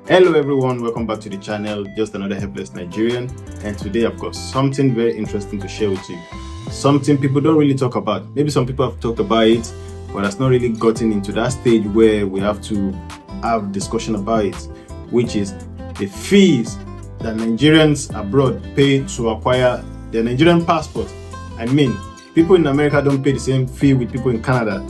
Hello everyone, welcome back to the channel. Just another helpless Nigerian, and today I've got something very interesting to share with you. Something people don't really talk about. Maybe some people have talked about it, but has not really gotten into that stage where we have to have discussion about it, which is the fees that Nigerians abroad pay to acquire their Nigerian passport. I mean, people in America don't pay the same fee with people in Canada.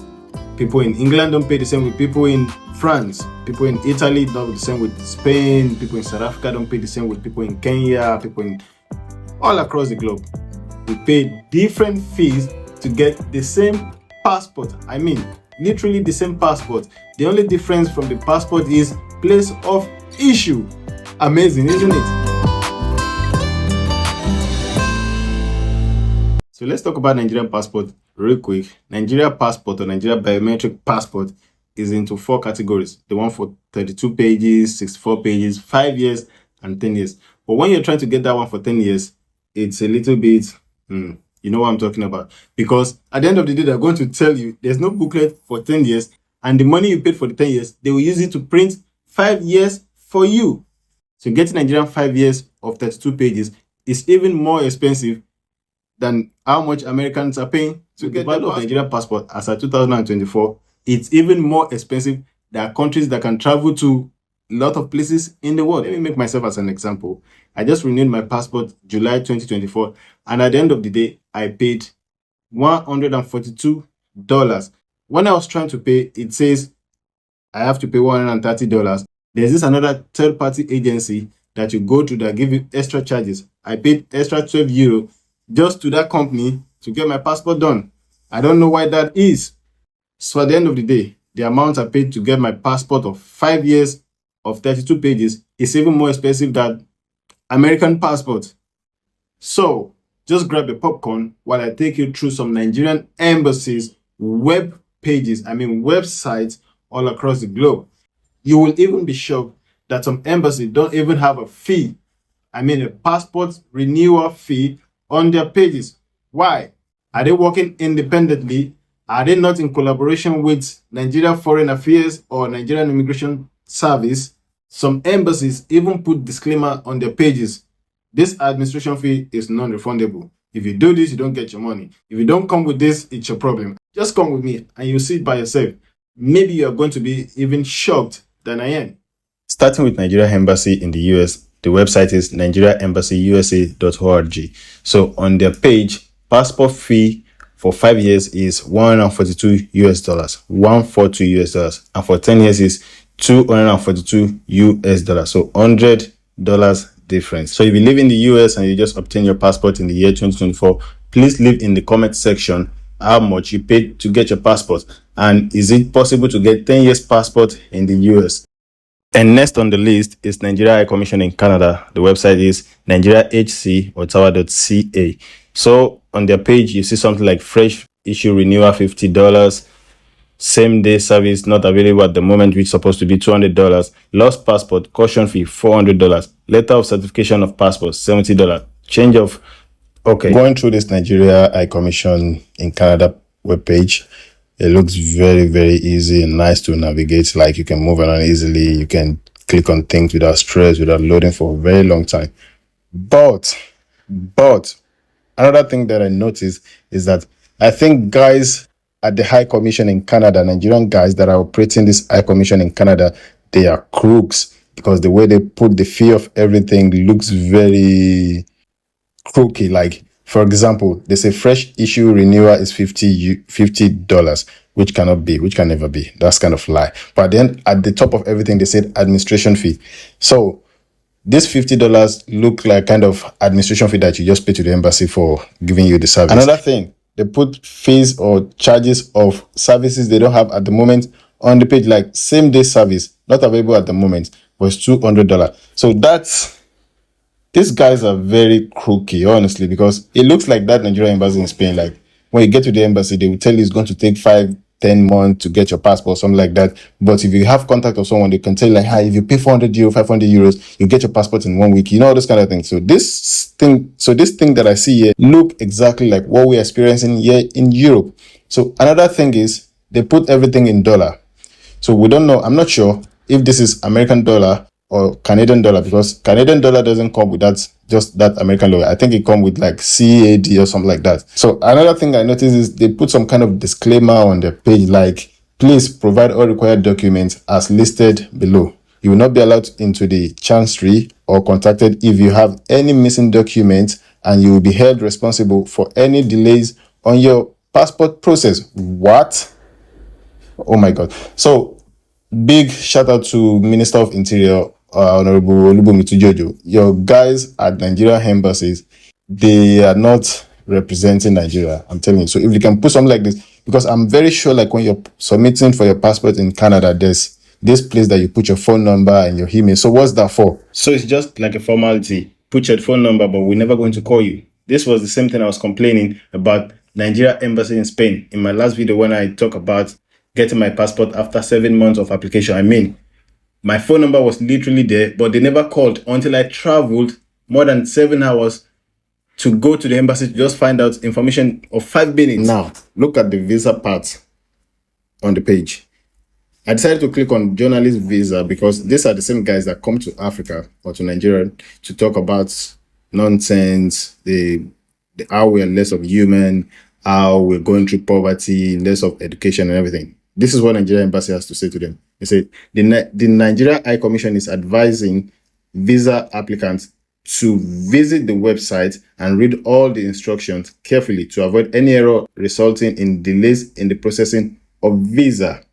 People in England don't pay the same with people in France. People in Italy don't pay the same with Spain. People in South Africa don't pay the same with people in Kenya. People in all across the globe. We pay different fees to get the same passport. I mean, literally the same passport. The only difference from the passport is place of issue. Amazing, isn't it? So let's talk about Nigerian passport real quick. Nigeria passport or Nigeria biometric passport is into 4 categories. The one for 32 pages, 64 pages, 5 years, and 10 years. But when you're trying to get that one for 10 years, it's a little bit, you know what I'm talking about. Because at the end of the day, they're going to tell you there's no booklet for 10 years, and the money you paid for the 10 years, they will use it to print 5 years for you. So getting Nigerian 5 years of 32 pages is even more expensive than how much Americans are paying to get the value of Nigerian passport as of 2024. It's even more expensive. There are countries that can travel to a lot of places in the world. Let me make myself as an example. I just renewed my passport July 2024, and at the end of the day, I paid $142. When I was trying to pay, it says I have to pay $130. There's this another third-party agency that you go to that give you extra charges. I paid extra €12 just to that company to get my passport done. I don't know why that is. So at the end of the day, the amount I paid to get my passport of 5 years of 32 pages is even more expensive than American passport. So just grab a popcorn while I take you through some Nigerian embassies web pages, websites all across the globe. You will even be shocked that some embassies don't even have a fee. A passport renewal fee on their pages. Why? Are they working independently? Are they not in collaboration with Nigeria Foreign Affairs or Nigerian Immigration Service? Some embassies even put disclaimer on their pages. This administration fee is non-refundable. If you do this, you don't get your money. If you don't come with this, it's your problem. Just come with me and you'll see it by yourself. Maybe you're going to be even shocked than I am. Starting with Nigeria Embassy in the US, the website is nigeriaembassyusa.org. So on their page, passport fee for 5 years is $142, $142, and for 10 years is $242. So $100 difference. So if you live in the US and you just obtain your passport in the year 2024, please leave in the comment section how much you paid to get your passport, and is it possible to get 10 years passport in the US? And next on the list is Nigeria High Commission in Canada. The website is nigeriahc.ottawa.ca. So on their page, you see something like fresh issue renewal $50, same day service not available at the moment, which is supposed to be $200, lost passport caution fee $400, letter of certification of passport $70, change of. Okay, going through this Nigeria High Commission in Canada webpage, it looks very, very easy and nice to navigate. Like you can move around easily. You can click on things without stress, without loading for a very long time. But another thing that I noticed is that I think guys at the High Commission in Canada, Nigerian guys that are operating this High Commission in Canada, they are crooks, because the way they put the fee of everything looks very crooky. Like, for example, they say fresh issue renewal is $50, which cannot be, which can never be. That's kind of lie. But then at the top of everything, they said administration fee. So this $50 look like kind of administration fee that you just pay to the embassy for giving you the service. Another thing, they put fees or charges of services they don't have at the moment on the page, like same day service, not available at the moment, was $200. So these guys are very crooky, honestly, because it looks like that Nigerian embassy in Spain, like when you get to the embassy, they will tell you it's going to take 5-10 months to get your passport, something like that. But if you have contact of someone, they can tell you like, hi, if you pay €400, €500, you get your passport in 1 week, all this kind of thing. So this thing that I see here look exactly like what we're experiencing here in Europe. So another thing is they put everything in dollar. So we don't know, I'm not sure if this is American dollar or Canadian dollar, because Canadian dollar doesn't come with that, just that American dollar. I think it comes with like CAD or something like that. So another thing I noticed is they put some kind of disclaimer on the page, like, please provide all required documents as listed below. You will not be allowed into the chancery or contacted if you have any missing documents, and you will be held responsible for any delays on your passport process. What? Oh my God. So big shout out to Minister of Interior, Honorable Olubunmi Jojo. Your guys at Nigerian embassies, they are not representing Nigeria. I'm telling you. So if you can put something like this, because I'm very sure, like when you're submitting for your passport in Canada, there's this place that you put your phone number and your email. So what's that for? So it's just like a formality. Put your phone number, but we're never going to call you. This was the same thing I was complaining about Nigeria embassy in Spain in my last video when I talk about getting my passport after 7 months of application. I mean, my phone number was literally there, but they never called until I traveled more than 7 hours to go to the embassy to just find out information of 5 minutes. Now, look at the visa part on the page. I decided to click on journalist visa because these are the same guys that come to Africa or to Nigeria to talk about nonsense, how we're less of human, how we're going through poverty, less of education and everything. This is what Nigeria embassy has to say to them. They say the Nigeria High Commission is advising visa applicants to visit the website and read all the instructions carefully to avoid any error resulting in delays in the processing of visa.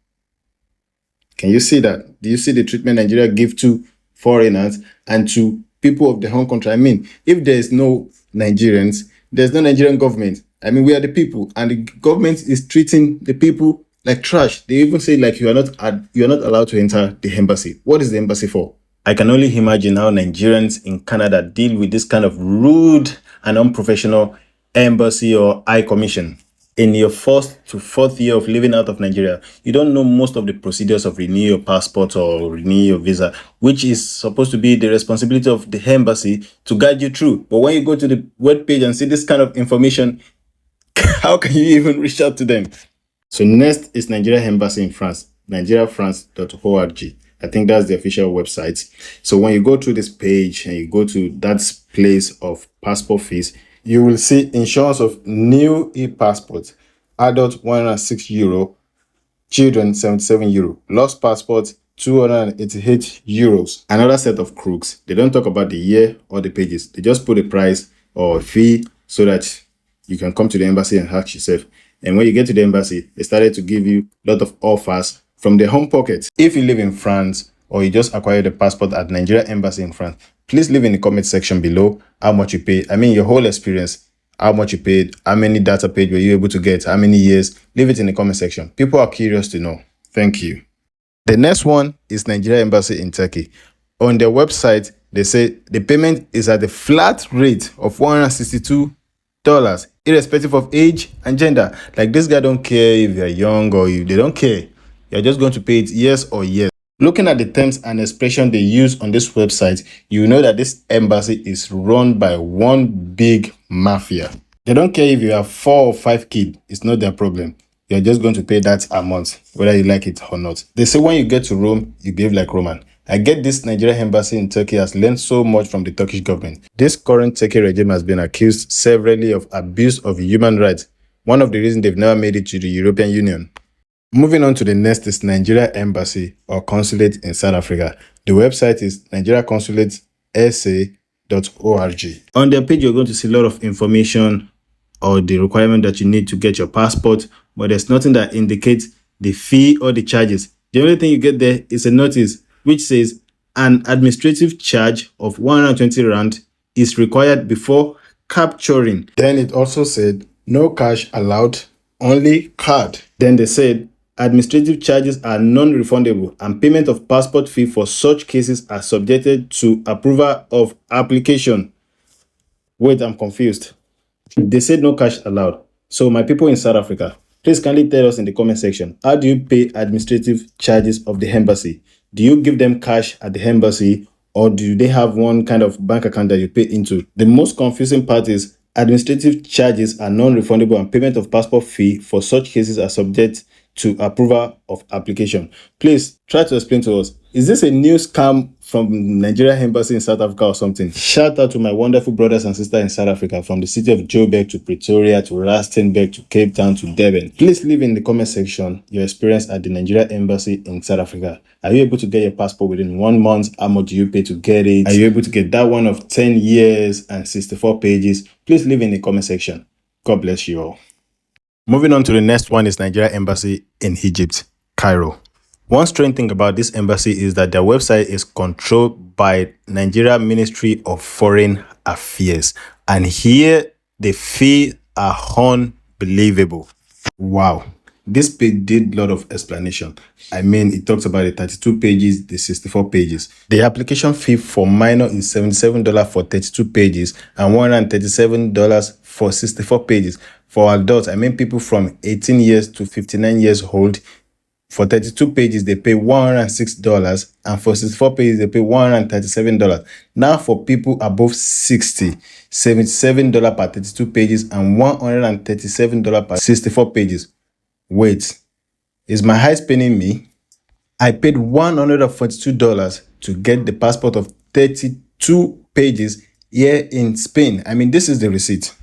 Can you see that? Do you see the treatment Nigeria give to foreigners and to people of the home country? I mean, if there is no Nigerians, there's no Nigerian government. I mean, we are the people, and the government is treating the people like trash. They even say like you are not allowed to enter the embassy. What is the embassy for? I can only imagine how Nigerians in Canada deal with this kind of rude and unprofessional embassy or high commission. In your first to fourth year of living out of Nigeria, you don't know most of the procedures of renew your passport or renew your visa, which is supposed to be the responsibility of the embassy to guide you through. But when you go to the web page and see this kind of information, how can you even reach out to them? So next is Nigeria Embassy in France, nigeriafrance.org. I think that's the official website. So when you go to this page and you go to that place of passport fees, you will see insurance of new e-passport, adult €106, children €77, lost passport €288. Another set of crooks. They don't talk about the year or the pages. They just put a price or a fee so that you can come to the embassy and ask yourself. And when you get to the embassy, they started to give you a lot of offers from their home pocket. If you live in France or you just acquired a passport at Nigeria Embassy in France, please leave in the comment section below how much you paid. I mean, your whole experience, how much you paid, how many data page were you able to get, how many years. Leave it in the comment section. People are curious to know. Thank you. The next one is Nigeria Embassy in Turkey. On their website, they say the payment is at a flat rate of $162, irrespective of age and gender. Like, this guy don't care if you're young or if they don't care. You're just going to pay it yes or yes. Looking at the terms and expression they use on this website, you know that this embassy is run by one big mafia. They don't care if you have 4 or 5 kids. It's not their problem. You're just going to pay that amount, whether you like it or not. They say when you get to Rome, you behave like Roman. I get this Nigeria embassy in Turkey has learned so much from the Turkish government. This current Turkey regime has been accused severally of abuse of human rights. One of the reasons they've never made it to the European Union. Moving on to the next is Nigeria Embassy or Consulate in South Africa. The website is nigeriaconsulateSA.org. On their page, you're going to see a lot of information or the requirement that you need to get your passport, but there's nothing that indicates the fee or the charges. The only thing you get there is a notice which says an administrative charge of 120 Rand is required before capturing. Then it also said no cash allowed, only card. Then they said administrative charges are non-refundable and payment of passport fee for such cases are subjected to approval of application. Wait, I'm confused. They said no cash allowed. So my people in South Africa, please kindly tell us in the comment section, how do you pay administrative charges of the embassy? Do you give them cash at the embassy, or do they have one kind of bank account that you pay into? The most confusing part is administrative charges are non-refundable and payment of passport fee for such cases are subject to approval of application. Please try to explain to us, is this a new scam from Nigerian embassy in South Africa or something? Shout out to my wonderful brothers and sisters in South Africa, from the city of Joburg to Pretoria to Rustenburg to Cape Town to Durban. Please leave in the comment section your experience at the Nigerian embassy in South Africa. Are you able to get your passport within 1 month? How much do you pay to get it? Are you able to get that one of 10 years and 64 pages? Please leave in the comment section. God bless you all. Moving on to the next one is Nigeria Embassy in Egypt, Cairo. One strange thing about this embassy is that their website is controlled by Nigeria Ministry of Foreign Affairs. And here the fees are unbelievable. Wow. This page did a lot of explanation. I mean, it talks about the 32 pages, the 64 pages. The application fee for minor is $77 for 32 pages and $137 for 64 pages. For adults, I mean people from 18 years to 59 years old, for 32 pages, they pay $106, and for 64 pages, they pay $137. Now, for people above 60, $77 per 32 pages and $137 per 64 pages. Wait, is my eyes paining me? I paid $142 to get the passport of 32 pages here in Spain. I mean, this is the receipt.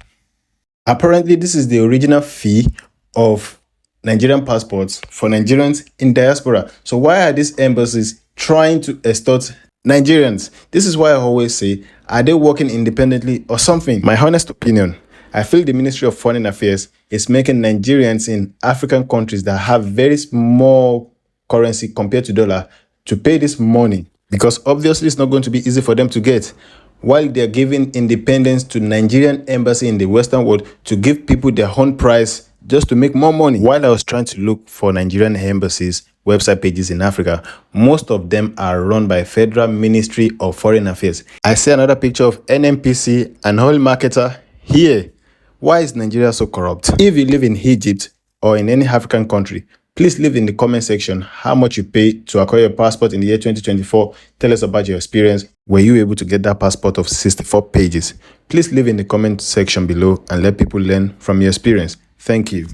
Apparently, this is the original fee of Nigerian passports for Nigerians in diaspora. So why are these embassies trying to extort Nigerians? This is why I always say, are they working independently or something? My honest opinion, I feel the Ministry of Foreign Affairs is making Nigerians in African countries that have very small currency compared to dollar to pay this money, because obviously it's not going to be easy for them to get, while they're giving independence to Nigerian embassy in the Western world to give people their own price just to make more money. While I was trying to look for Nigerian embassies website pages in Africa, most of them are run by Federal Ministry of Foreign Affairs. I see another picture of NNPC, an oil marketer here. Why is Nigeria so corrupt? If you live in Egypt or in any African country, please leave in the comment section how much you pay to acquire your passport in the year 2024. Tell us about your experience. Were you able to get that passport of 64 pages? Please leave in the comment section below and let people learn from your experience. Thank you.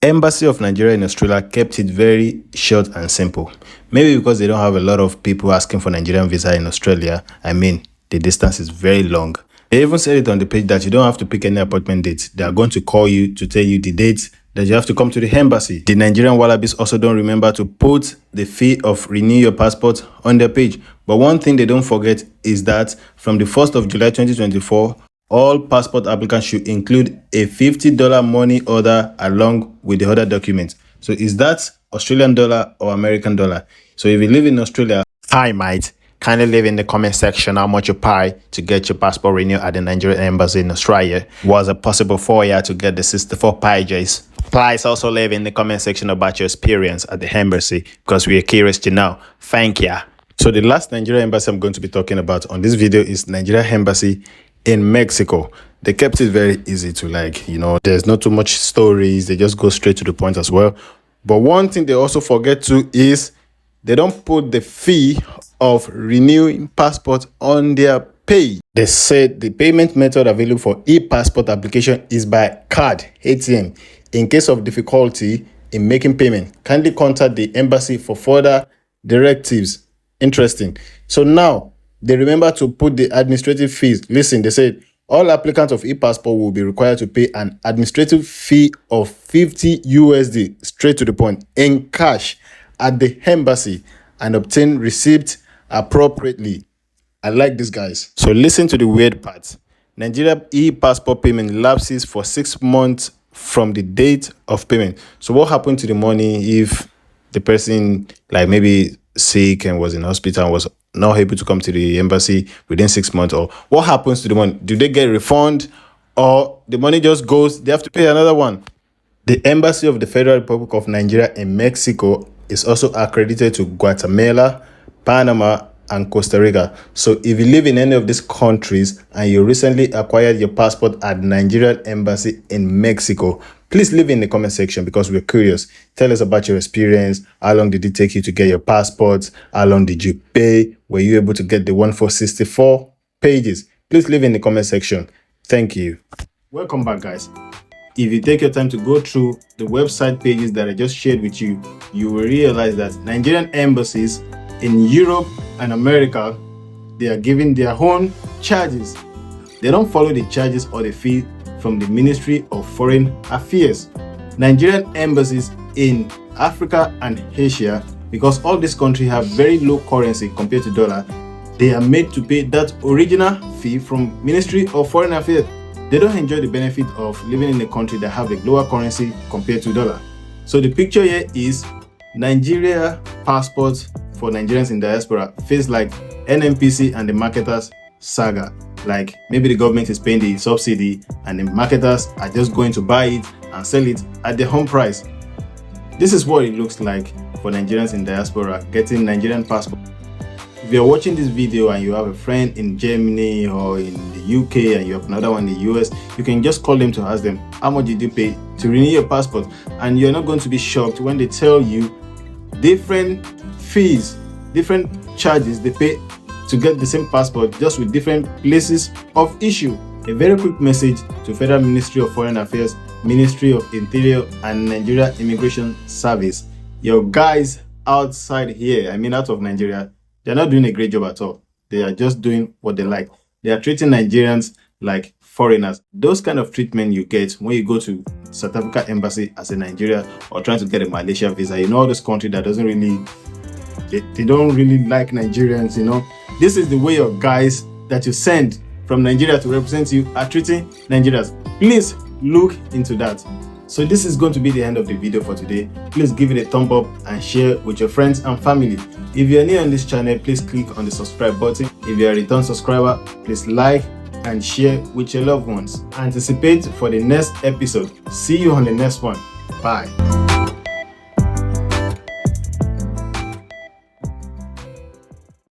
Embassy of Nigeria in Australia kept it very short and simple. Maybe because they don't have a lot of people asking for Nigerian visa in Australia. I mean, the distance is very long. They even said it on the page that you don't have to pick any appointment date. They are going to call you to tell you the date that you have to come to the embassy. The Nigerian Wallabies also don't remember to put the fee of renew your passport on their page. But one thing they don't forget is that from the 1st of July 2024, all passport applicants should include a $50 money order along with the other documents. So is that Australian dollar or American dollar? So if you live in Australia, hi mate, kindly leave in the comment section how much you pay to get your passport renewed at the Nigerian embassy in Australia. Was it possible for you to get the 64 pages? Please also leave in the comment section about your experience at the embassy, because we are curious to know. Thank you. So the last Nigerian embassy I'm going to be talking about on this video is Nigeria embassy in Mexico. They kept it very easy to there's not too much stories. They just go straight to the point as well. But one thing they also forget to is they don't put the fee of renewing passport on their page. They said the payment method available for e-passport application is by card, ATM. In case of difficulty in making payment, kindly contact the embassy for further directives. Interesting. So now they remember to put the administrative fees. Listen, they said all applicants of e-passport will be required to pay an administrative fee of 50 USD, straight to the point, in cash at the embassy, and obtain receipt appropriately. I like this, guys. So listen to the weird part. Nigeria e-passport payment lapses for 6 months from the date of payment. So what happened to the money if the person maybe sick and was in hospital and was not able to come to the embassy within 6 months? Or what happens to the money? Do they get a refund, or the money just goes, they have to pay another one? The Embassy of the Federal Republic of Nigeria in Mexico is also accredited to Guatemala, Panama, and Costa Rica. So if you live in any of these countries and you recently acquired your passport at Nigerian Embassy in Mexico, please leave in the comment section, because we're curious. Tell us about your experience. How long did it take you to get your passport? How long did you pay? Were you able to get the one for 64 pages? Please leave in the comment section. Thank you. Welcome back, guys. if you take your time to go through the website pages that I just shared with you, you will realize that Nigerian embassies in Europe and America, they are giving their own charges. They don't follow the charges or the fee from the Ministry of Foreign Affairs. Nigerian embassies in Africa and Asia, because all these countries have very low currency compared to dollar, they are made to pay that original fee from Ministry of Foreign Affairs. They don't enjoy the benefit of living in a country that have a lower currency compared to dollar. So the picture here is Nigeria passports for Nigerians in diaspora feels like NNPC and the marketers saga. Like maybe the government is paying the subsidy and the marketers are just going to buy it and sell it at the home price. This is what it looks like for Nigerians in diaspora getting Nigerian passport. If you're watching this video and you have a friend in Germany or in the UK and you have another one in the US, you can just call them to ask them, how much did you pay to renew your passport? And you're not going to be shocked when they tell you different fees, different charges they pay to get the same passport, just with different places of issue. A very quick message to Federal Ministry of Foreign Affairs, Ministry of Interior and Nigeria Immigration Service. Your guys outside here, I mean out of Nigeria, they're not doing a great job at all. They are just doing what they like. They are treating Nigerians like foreigners. Those kind of treatment you get when you go to South Africa embassy as a Nigerian or trying to get a Malaysia visa. You know, all this country that doesn't really, they don't really like Nigerians, you know. This is the way your guys that you send from Nigeria to represent you are treating Nigerians. Please look into that. So this is going to be the end of the video for today. Please give it a thumb up and share with your friends and family. If you are new on this channel, please click on the subscribe button. If you are a return subscriber, please like and share with your loved ones. Anticipate for the next episode. See you on the next one. Bye.